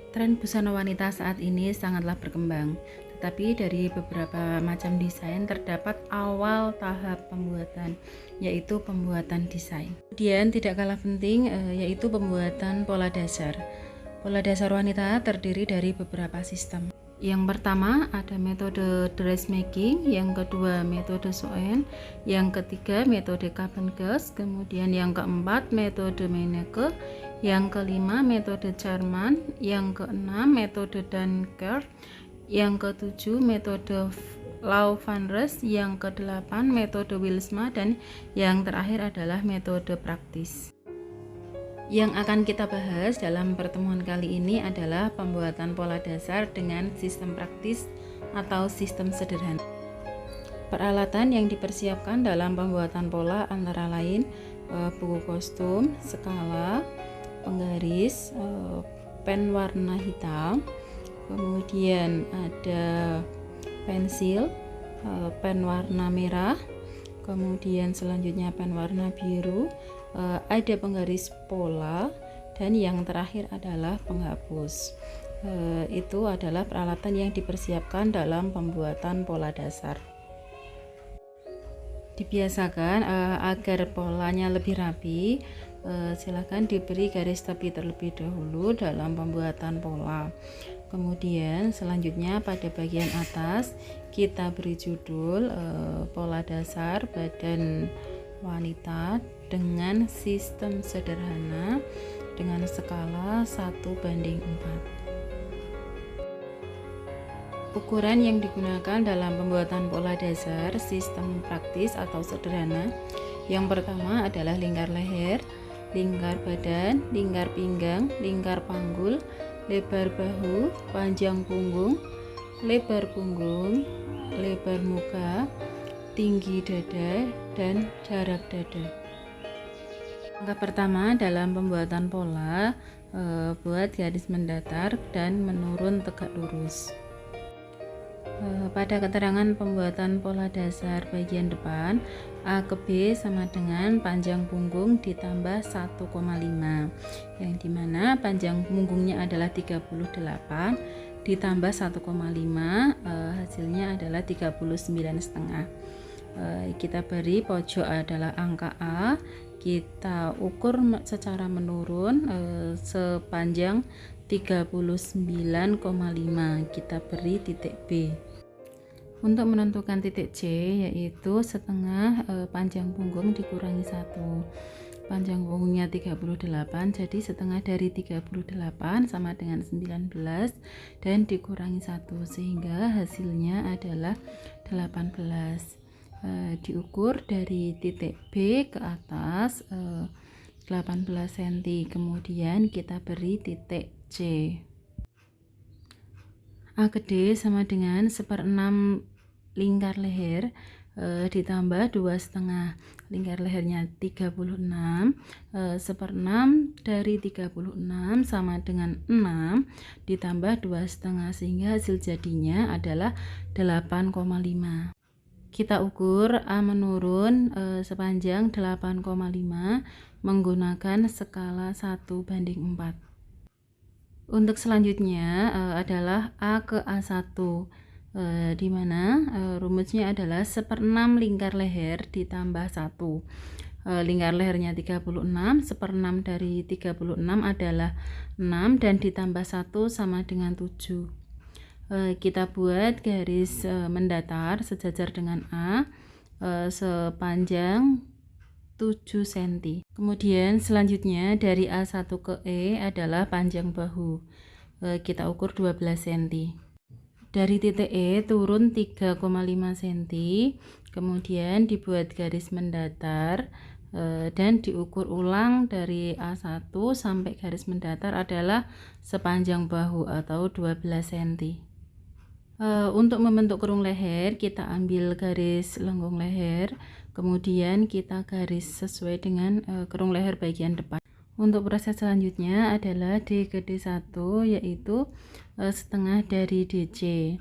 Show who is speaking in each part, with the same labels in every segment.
Speaker 1: Tren busana wanita saat ini sangatlah berkembang, tetapi dari beberapa macam desain terdapat awal tahap pembuatan, yaitu pembuatan desain. Kemudian tidak kalah penting yaitu pembuatan pola dasar. Pola dasar wanita terdiri dari beberapa sistem. Yang pertama ada metode dressmaking, yang kedua metode Soen, yang ketiga metode Cavendish, kemudian yang keempat metode Meineke, yang kelima metode Charman, yang keenam metode Dunker, yang ketujuh metode Lau van Rees, yang kedelapan metode Wilsma, dan yang terakhir adalah metode praktis. Yang akan kita bahas dalam pertemuan kali ini adalah pembuatan pola dasar dengan sistem praktis atau sistem sederhana. Peralatan yang dipersiapkan dalam pembuatan pola antara lain buku kostum, skala, penggaris, pen warna hitam, kemudian ada pensil, pen warna merah, kemudian selanjutnya pen warna biru, ada penggaris pola, dan yang terakhir adalah penghapus. Itu adalah peralatan yang dipersiapkan dalam pembuatan pola dasar. Dibiasakan agar polanya lebih rapi, silakan diberi garis tepi terlebih dahulu dalam pembuatan pola. Kemudian selanjutnya pada bagian atas kita beri judul pola dasar badan wanita dengan sistem sederhana dengan skala 1:4. Ukuran yang digunakan dalam pembuatan pola dasar sistem praktis atau sederhana, yang pertama adalah lingkar leher, lingkar badan, lingkar pinggang, lingkar panggul, lebar bahu, panjang punggung, lebar muka, tinggi dada, dan jarak dada. Langkah pertama dalam pembuatan pola, buat garis mendatar dan menurun tegak lurus. Pada keterangan pembuatan pola dasar bagian depan, A ke B sama dengan panjang punggung ditambah 1,5, yang dimana panjang punggungnya adalah 38 ditambah 1,5, hasilnya adalah 39,5. Kita beri pojok adalah angka A, kita ukur secara menurun sepanjang 39,5, kita beri titik B. Untuk menentukan titik C, yaitu setengah panjang punggung dikurangi 1. Panjang punggungnya 38, jadi setengah dari 38 sama dengan 19 dan dikurangi 1, sehingga hasilnya adalah 18. Diukur dari titik B ke atas 18 cm, kemudian kita beri titik C. A ke D sama dengan 1/6 lingkar leher ditambah 2,5, lingkar lehernya 36, 1/6 dari 36 sama dengan 6 ditambah 2,5, sehingga hasil jadinya adalah 8,5. Kita ukur A menurun sepanjang 8,5 menggunakan skala 1:4. Untuk selanjutnya adalah A ke A1, di mana rumusnya adalah 1/6 lingkar leher ditambah 1. Lingkar lehernya 36, 1/6 dari 36 adalah 6 dan ditambah 1 sama dengan 7. Kita buat garis mendatar sejajar dengan A sepanjang 7 cm. Kemudian selanjutnya dari A1 ke E adalah panjang bahu. Kita ukur 12 cm. Dari titik E turun 3,5 cm. Kemudian dibuat garis mendatar dan diukur ulang dari A1 sampai garis mendatar adalah sepanjang bahu atau 12 cm. Untuk membentuk kerung leher, kita ambil garis lengkung leher, kemudian kita garis sesuai dengan kerung leher bagian depan. Untuk proses selanjutnya adalah D ke D1, yaitu setengah dari DC.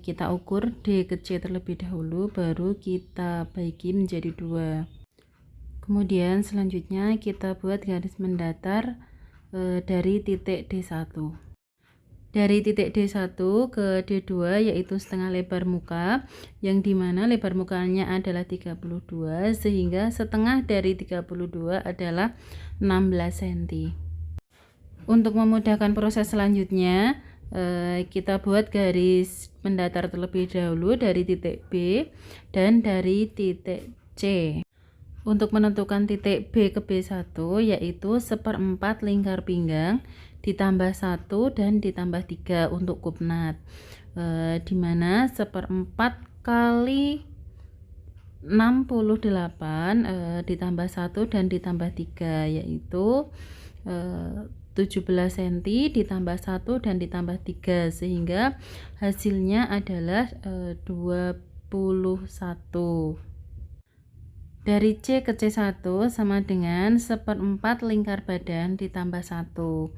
Speaker 1: Kita ukur D ke C terlebih dahulu, baru kita bagi menjadi 2. Kemudian selanjutnya kita buat garis mendatar dari titik D1. Dari titik D1 ke D2 yaitu setengah lebar muka, yang dimana lebar mukanya adalah 32, sehingga setengah dari 32 adalah 16 cm. Untuk memudahkan proses selanjutnya, kita buat garis mendatar terlebih dahulu dari titik B dan dari titik C. Untuk menentukan titik B ke B1 yaitu 1/4 lingkar pinggang ditambah 1 dan ditambah 3 untuk kupnat, dimana 1/4 kali 68 ditambah 1 dan ditambah 3 yaitu 17 cm ditambah 1 dan ditambah 3 sehingga hasilnya adalah 21. Dari C ke C1 sama dengan 1/4 lingkar badan ditambah 1,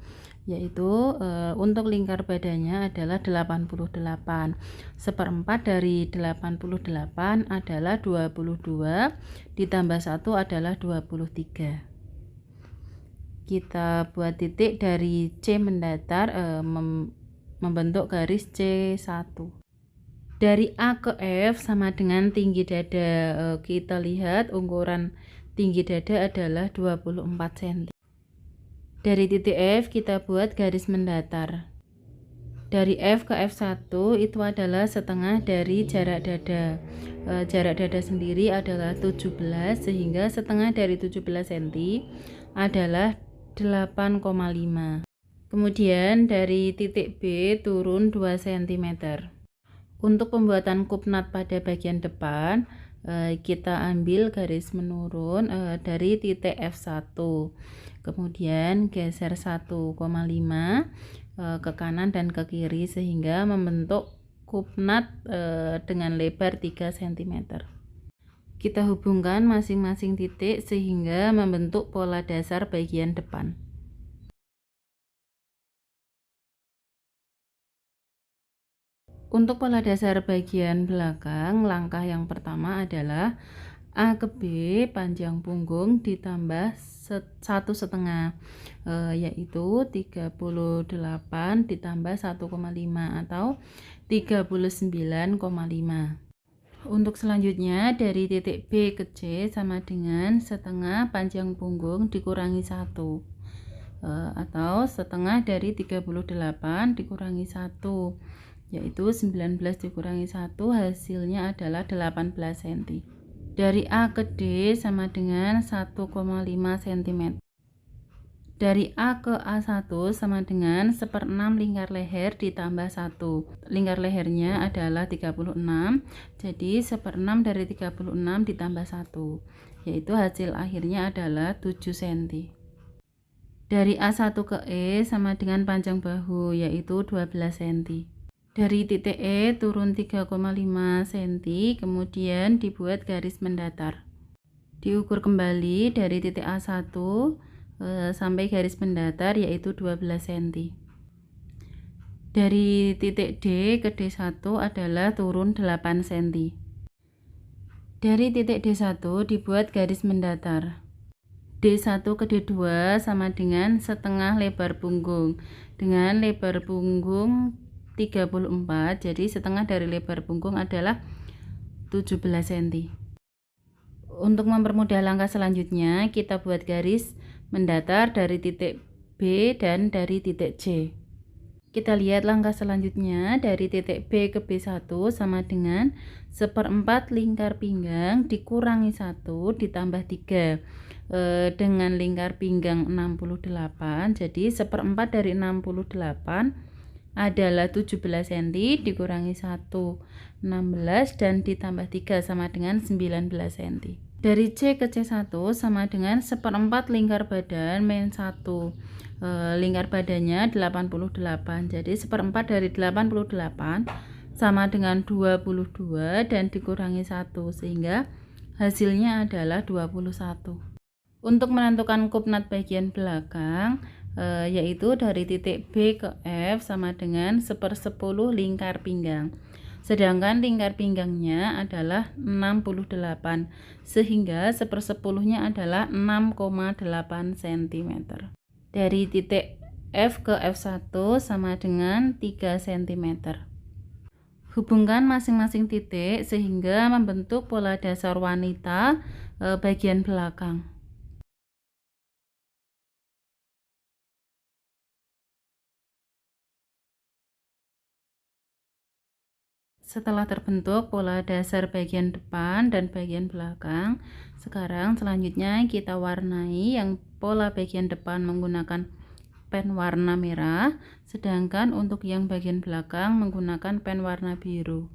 Speaker 1: yaitu untuk lingkar badannya adalah 88. 1/4 dari 88 adalah 22, ditambah 1 adalah 23. Kita buat titik dari C mendatar, membentuk garis C1. Dari A ke F sama dengan tinggi dada. Kita lihat ukuran tinggi dada adalah 24 cm. Dari titik F kita buat garis mendatar. Dari F ke F1 itu adalah setengah dari jarak dada. Jarak dada sendiri adalah 17, sehingga setengah dari 17 cm adalah 8,5. Kemudian dari titik B turun 2 cm. Untuk pembuatan kupnat pada bagian depan, kita ambil garis menurun dari titik F1, kemudian geser 1,5 ke kanan dan ke kiri sehingga membentuk kupnat dengan lebar 3 cm. Kita hubungkan masing-masing titik sehingga membentuk pola dasar bagian depan. Untuk pola dasar bagian belakang, langkah yang pertama adalah A ke B panjang punggung ditambah 1,5, yaitu 38 ditambah 1,5 atau 39,5. Untuk selanjutnya dari titik B ke C sama dengan setengah panjang punggung dikurangi 1, atau setengah dari 38 dikurangi 1, yaitu 19 dikurangi 1 hasilnya adalah 18 cm. Dari A ke D sama dengan 1,5 cm. Dari A ke A1 sama dengan 1/6 lingkar leher ditambah 1. Lingkar lehernya adalah 36, jadi 1/6 dari 36 ditambah 1, yaitu hasil akhirnya adalah 7 cm. Dari A1 ke E sama dengan panjang bahu yaitu 12 cm. Dari titik E turun 3,5 cm, kemudian dibuat garis mendatar. Diukur kembali dari titik A1 sampai garis mendatar yaitu 12 cm. Dari titik D ke D1 adalah turun 8 cm. Dari titik D1 dibuat garis mendatar. D1 ke D2 sama dengan setengah lebar punggung. Dengan lebar punggung 34, jadi setengah dari lebar punggung adalah 17 cm. Untuk mempermudah langkah selanjutnya, kita buat garis mendatar dari titik B dan dari titik C. Kita lihat langkah selanjutnya, dari titik B ke B1 sama dengan 1/4 lingkar pinggang dikurangi 1 ditambah 3. Dengan lingkar pinggang 68, jadi 1/4 dari 68 adalah 17 cm dikurangi 1, 16, dan ditambah 3 sama dengan 19 cm. Dari C ke C1 sama dengan 1/4 lingkar badan min 1. Lingkar badannya 88, jadi 1/4 dari 88 sama dengan 22 dan dikurangi 1 sehingga hasilnya adalah 21. Untuk menentukan kupnat bagian belakang, yaitu dari titik B ke F sama dengan 1/10 lingkar pinggang, sedangkan lingkar pinggangnya adalah 68 sehingga 1/10-nya adalah 6,8 cm. Dari titik F ke F1 sama dengan 3 cm. Hubungkan masing-masing titik sehingga membentuk pola dasar wanita bagian belakang. Setelah terbentuk pola dasar bagian depan dan bagian belakang, sekarang selanjutnya kita warnai yang pola bagian depan menggunakan pen warna merah, sedangkan untuk yang bagian belakang menggunakan pen warna biru.